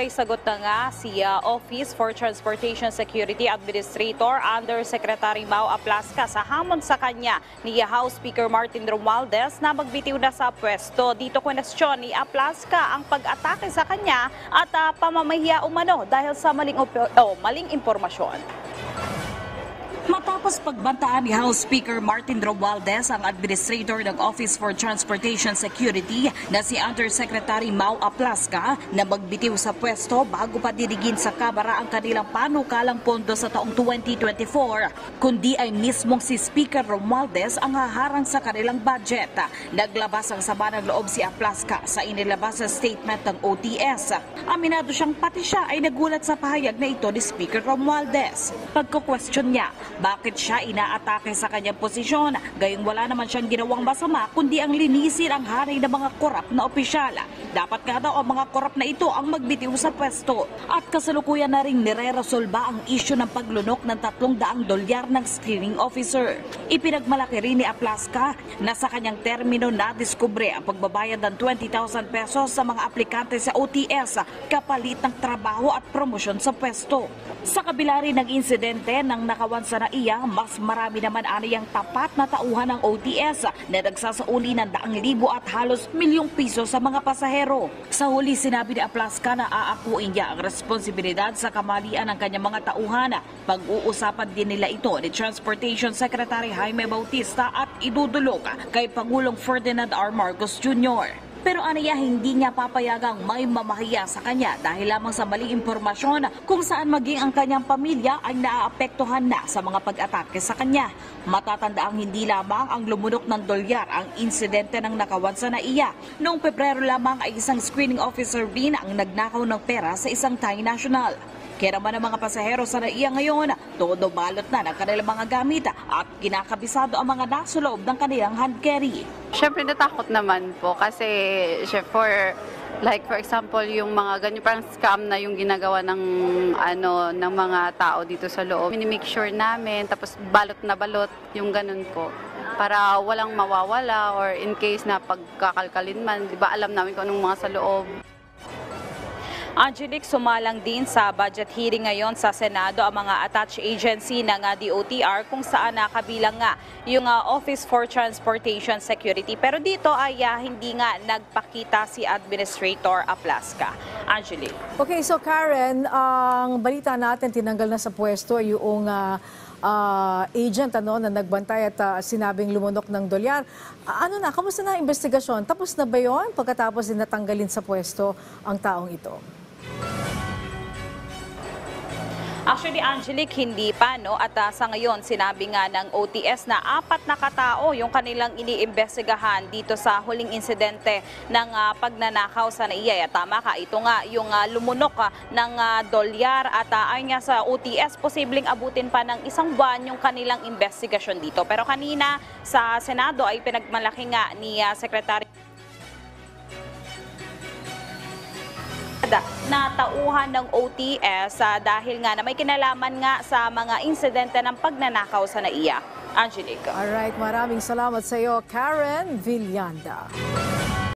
may sagot na nga si Office for Transportation Security Administrator Undersecretary Mau Aplasca sa hamon sa kanya ni House Speaker Martin Romualdez na magbitiw na sa pwesto. Dito kwestiyon ni Aplasca ang pag-atake sa kanya at pamamahiya umano dahil sa maling impormasyon. Matapos pagbantaan ni House Speaker Martin Romualdez ang Administrator ng Office for Transportation Security na si Undersecretary Mau Aplasca na magbitiw sa pwesto bago pa dirigin sa Kamara ang kanilang panukalang pondo sa taong 2024, kundi ay mismong si Speaker Romualdez ang haharang sa kanilang budget. Naglabas ang sama ng loob si Aplasca sa inilabas sa statement ng OTS. Aminado siyang pati siya ay nagulat sa pahayag na ito ni Speaker Romualdez. Pagko-question niya, bakit siya inaatake sa kanyang posisyon? Gayong wala naman siyang ginawang masama kundi ang linisin ang hanay ng mga korap na opisyal. Dapat nga daw ang mga korap na ito ang magbitiw sa pwesto. At kasalukuyan na rin nire-resolba ang isyu ng paglunok ng $300 ng screening officer. Ipinagmalaki rin ni Aplasca na sa kanyang termino na diskubre ang pagbabayad ng 20,000 pesos sa mga aplikante sa OTS kapalit ng trabaho at promosyon sa pwesto. Sa kabila rin ng insidente ng nakawan sa NAIA, mas marami naman aniyang tapat na tauhan ng OTS na nagsasauli ng 100,000 at halos ₱1,000,000 sa mga pasahero. Sa huli, sinabi ni Aplasca na aakuin niya ang responsibilidad sa kamalian ng kanyang mga tauhan. Pag-uusapan din nila ito ni Transportation Secretary Jaime Bautista at idudulog kay Pangulong Ferdinand R. Marcos Jr. Pero aniya hindi niya papayagang may mamahiya sa kanya dahil lamang sa maling impormasyon kung saan maging ang kanyang pamilya ay naaapektuhan na sa mga pag-atake sa kanya. Matatandaang hindi lamang ang lumunok ng dolyar ang insidente ng nakawan sa NAIA. Noong Pebrero lamang ay isang screening officer din ang nagnakaw ng pera sa isang Thai national. Kaya naman ang mga pasahero sa NAIA ngayon, todo balot na ng kanilang mga gamit at kinakabisado ang mga nasa loob ng kanilang hand carry. Siyempre natakot naman po kasi for example yung mga ganyan parang scam na yung ginagawa ng mga tao dito sa loob. Mini-make sure namin tapos balot na balot yung ganun po para walang mawawala or in case na pagkakalkalin man, di ba alam namin kung anong mga sa loob. Angelique, sumalang din sa budget hearing ngayon sa Senado ang mga attached agency ng DOTR kung saan nakabilang nga yung Office for Transportation Security. Pero dito ay hindi nga nagpakita si Administrator Aplasca. Angelique. Okay, so Karen, ang balita natin tinanggal na sa pwesto yung agent na nagbantay at sinabing lumunok ng dolyar. Kamusta na ang investigasyon? Tapos na ba yun pagkatapos din natanggalin sa pwesto ang taong ito? Actually, Angelique, hindi pa, no? At sa ngayon, sinabi nga ng OTS na 4 na katao yung kanilang iniimbestigahan dito sa huling insidente ng pagnanakaw sa NAIA. Tama ka, ito nga yung lumunok ng dolyar at ayon nga sa OTS, posibleng abutin pa ng 1 buwan yung kanilang investigasyon dito. Pero kanina sa Senado ay pinagmalaki nga ni Secretary na tauhan ng OTS dahil nga na may kinalaman nga sa mga insidente ng pagnanakaw sa NAIA. Angelique. Alright, maraming salamat sa iyo, Karen Villanda.